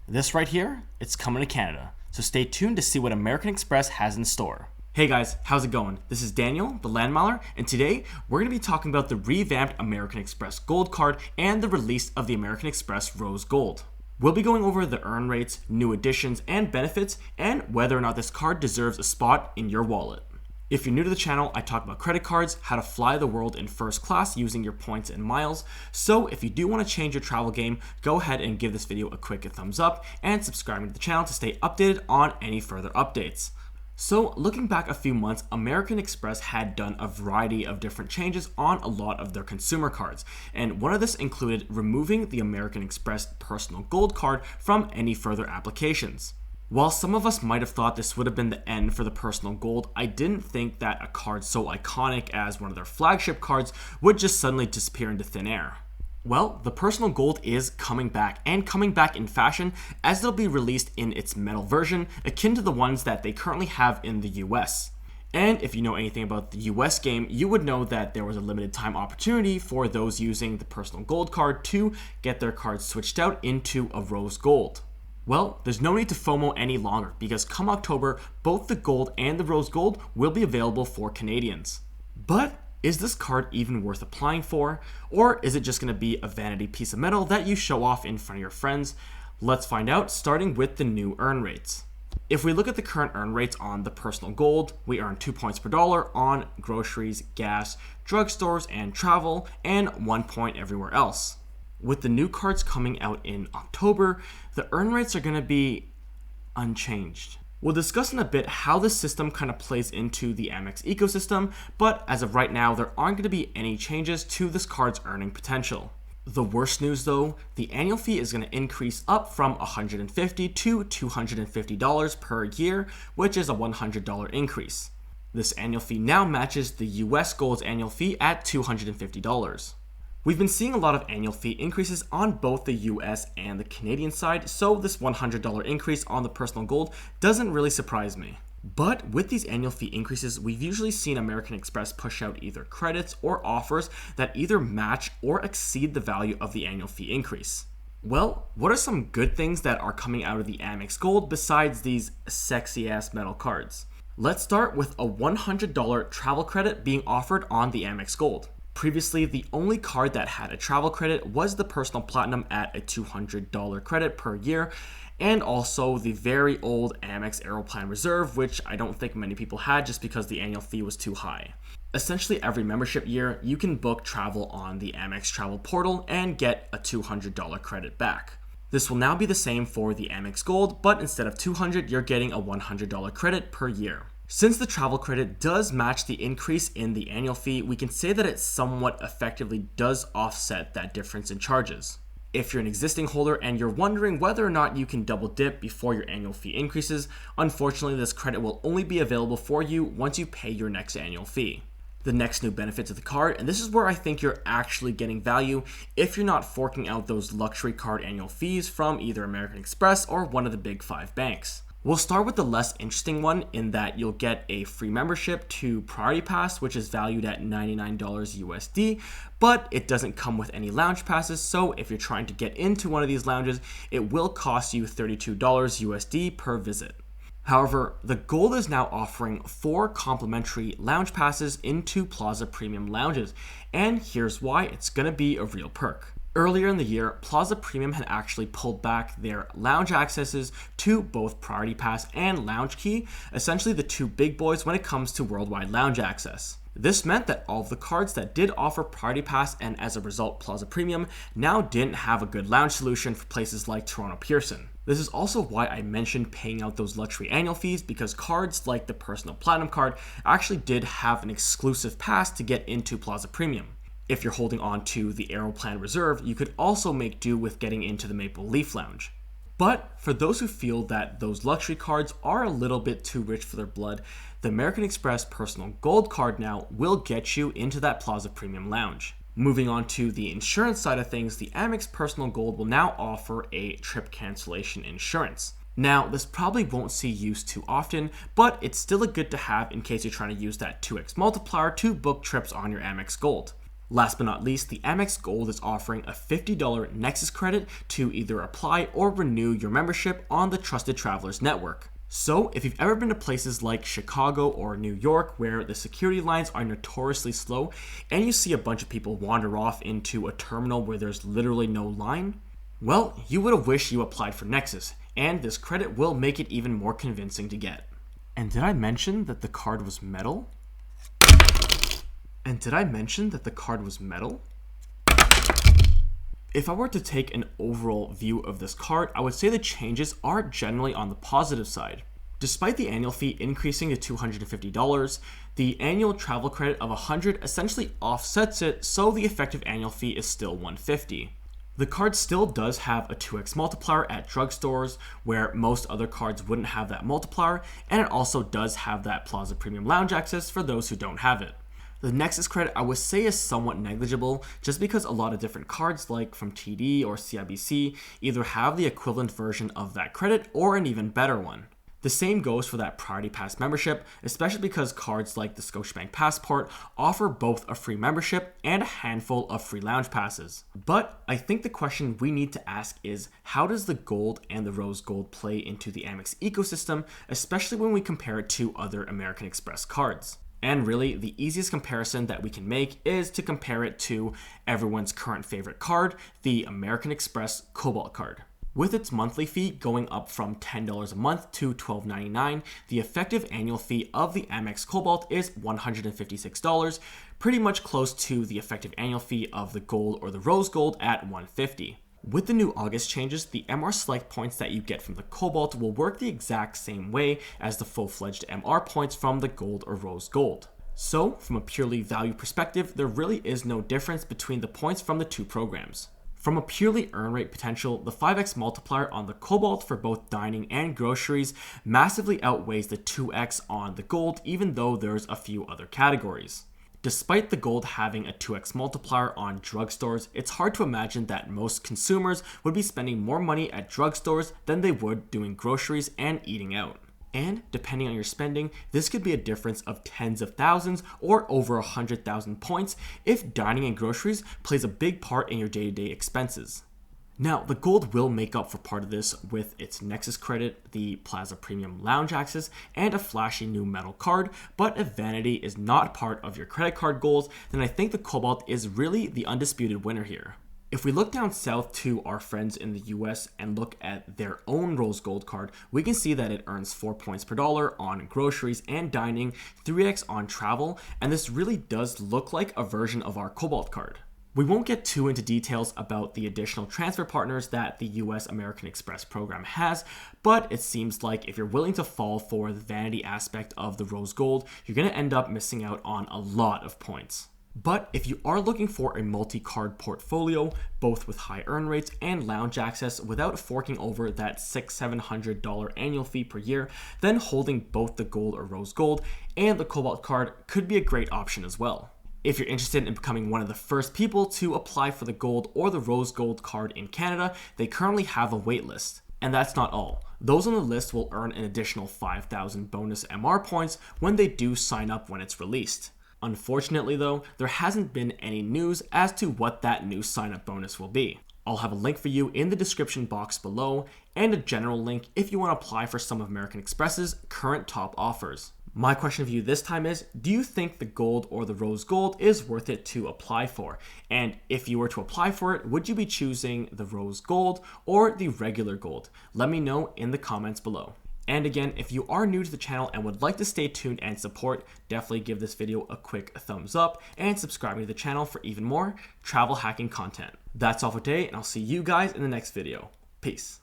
This right here, it's coming to Canada, so stay tuned to see what American Express has in store. Hey guys, how's it going? This is Daniel, TheLandMiler, and today we're going to be talking about the revamped American Express Gold Card and the release of the American Express Rose Gold. We'll be going over the earn rates, new additions, and benefits, and whether or not this card deserves a spot in your wallet. If you're new to the channel, I talk about credit cards, how to fly the world in first class using your points and miles. So if you do want to change your travel game, go ahead and give this video a quick thumbs up and subscribe to the channel to stay updated on any further updates. So looking back a few months, American Express had done a variety of different changes on a lot of their consumer cards, and one of this included removing the American Express Personal Gold Card from any further applications. While some of us might have thought this would have been the end for the Personal Gold, I didn't think that a card so iconic as one of their flagship cards would just suddenly disappear into thin air. Well, the Personal Gold is coming back, and coming back in fashion, as it'll be released in its metal version, akin to the ones that they currently have in the US. And if you know anything about the US game, you would know that there was a limited time opportunity for those using the Personal Gold card to get their cards switched out into a Rose Gold. Well, there's no need to FOMO any longer, because come October, both the Gold and the Rose Gold will be available for Canadians. But is this card even worth applying for? Or is it just going to be a vanity piece of metal that you show off in front of your friends? Let's find out, starting with the new earn rates. If we look at the current earn rates on the Personal Gold, we earn 2 points per dollar on groceries, gas, drugstores, and travel, and 1 point everywhere else. With the new cards coming out in October, the earn rates are going to be unchanged. We'll discuss in a bit how this system kind of plays into the Amex ecosystem, but as of right now, there aren't going to be any changes to this card's earning potential. The worst news though, the annual fee is going to increase up from $150 to $250 per year, which is a $100 increase. This annual fee now matches the US Gold's annual fee at $250. We've been seeing a lot of annual fee increases on both the US and the Canadian side, so this $100 increase on the Personal Gold doesn't really surprise me. But with these annual fee increases, we've usually seen American Express push out either credits or offers that either match or exceed the value of the annual fee increase. Well, what are some good things that are coming out of the Amex Gold besides these sexy ass metal cards? Let's start with a $100 travel credit being offered on the Amex Gold. Previously, the only card that had a travel credit was the Personal Platinum at a $200 credit per year, and also the very old Amex Aeroplan Reserve, which I don't think many people had just because the annual fee was too high. Essentially, every membership year, you can book travel on the Amex Travel Portal and get a $200 credit back. This will now be the same for the Amex Gold, but instead of $200, you're getting a $100 credit per year. Since the travel credit does match the increase in the annual fee, we can say that it somewhat effectively does offset that difference in charges. If you're an existing holder and you're wondering whether or not you can double dip before your annual fee increases, unfortunately this credit will only be available for you once you pay your next annual fee. The next new benefit to the card, and this is where I think you're actually getting value if you're not forking out those luxury card annual fees from either American Express or one of the big 5 banks. We'll start with the less interesting one in that you'll get a free membership to Priority Pass, which is valued at $99 USD, but it doesn't come with any lounge passes, so if you're trying to get into one of these lounges, it will cost you $32 USD per visit. However, the Gold is now offering 4 complimentary lounge passes into Plaza Premium lounges, and here's why it's going to be a real perk. Earlier in the year, Plaza Premium had actually pulled back their lounge accesses to both Priority Pass and Lounge Key, essentially the 2 big boys when it comes to worldwide lounge access. This meant that all of the cards that did offer Priority Pass and as a result Plaza Premium now didn't have a good lounge solution for places like Toronto Pearson. This is also why I mentioned paying out those luxury annual fees, because cards like the Personal Platinum card actually did have an exclusive pass to get into Plaza Premium. If you're holding on to the Aeroplan Reserve, you could also make do with getting into the Maple Leaf Lounge. But for those who feel that those luxury cards are a little bit too rich for their blood, the American Express Personal Gold card now will get you into that Plaza Premium Lounge. Moving on to the insurance side of things, the Amex Personal Gold will now offer a trip cancellation insurance. Now, this probably won't see used too often, but it's still a good to have in case you're trying to use that 2x multiplier to book trips on your Amex Gold. Last but not least, the Amex Gold is offering a $50 Nexus Credit to either apply or renew your membership on the Trusted Travelers Network. So, if you've ever been to places like Chicago or New York where the security lines are notoriously slow and you see a bunch of people wander off into a terminal where there's literally no line, well, you would have wished you applied for Nexus, and this credit will make it even more convincing to get. And did I mention that the card was metal? If I were to take an overall view of this card, I would say the changes are generally on the positive side. Despite the annual fee increasing to $250, the annual travel credit of $100 essentially offsets it, so the effective annual fee is still $150. The card still does have a 2x multiplier at drugstores, where most other cards wouldn't have that multiplier, and it also does have that Plaza Premium Lounge access for those who don't have it. The Nexus credit I would say is somewhat negligible, just because a lot of different cards like from TD or CIBC either have the equivalent version of that credit or an even better one. The same goes for that Priority Pass membership, especially because cards like the Scotiabank Passport offer both a free membership and a handful of free lounge passes. But I think the question we need to ask is, how does the Gold and the Rose Gold play into the Amex ecosystem, especially when we compare it to other American Express cards? And really, the easiest comparison that we can make is to compare it to everyone's current favorite card, the American Express Cobalt card. With its monthly fee going up from $10 a month to $12.99, the effective annual fee of the Amex Cobalt is $156, pretty much close to the effective annual fee of the Gold or the Rose Gold at $150. With the new August changes, the MR Select points that you get from the Cobalt will work the exact same way as the full-fledged MR points from the Gold or Rose Gold. So, from a purely value perspective, there really is no difference between the points from the two programs. From a purely earn rate potential, the 5x multiplier on the Cobalt for both dining and groceries massively outweighs the 2x on the Gold, even though there's a few other categories. Despite the Gold having a 2x multiplier on drugstores, it's hard to imagine that most consumers would be spending more money at drugstores than they would doing groceries and eating out. And depending on your spending, this could be a difference of tens of thousands or over 100,000 points if dining and groceries plays a big part in your day-to-day expenses. Now, the Gold will make up for part of this with its Nexus credit, the Plaza Premium Lounge access, and a flashy new metal card, but if vanity is not part of your credit card goals, then I think the Cobalt is really the undisputed winner here. If we look down south to our friends in the US and look at their own Rose Gold card, we can see that it earns 4 points per dollar on groceries and dining, 3x on travel, and this really does look like a version of our Cobalt card. We won't get too into details about the additional transfer partners that the US American Express program has, but it seems like if you're willing to fall for the vanity aspect of the Rose Gold, you're going to end up missing out on a lot of points. But if you are looking for a multi-card portfolio, both with high earn rates and lounge access without forking over that $600-700 annual fee per year, then holding both the Gold or Rose Gold and the Cobalt card could be a great option as well. If you're interested in becoming one of the first people to apply for the Gold or the Rose Gold card in Canada, they currently have a waitlist. And that's not all. Those on the list will earn an additional 5,000 bonus MR points when they do sign up when it's released. Unfortunately though, there hasn't been any news as to what that new sign-up bonus will be. I'll have a link for you in the description box below, and a general link if you want to apply for some of American Express's current top offers. My question for you this time is, do you think the Gold or the Rose Gold is worth it to apply for? And if you were to apply for it, would you be choosing the Rose Gold or the regular Gold? Let me know in the comments below. And again, if you are new to the channel and would like to stay tuned and support, definitely give this video a quick thumbs up and subscribe to the channel for even more travel hacking content. That's all for today, and I'll see you guys in the next video. Peace.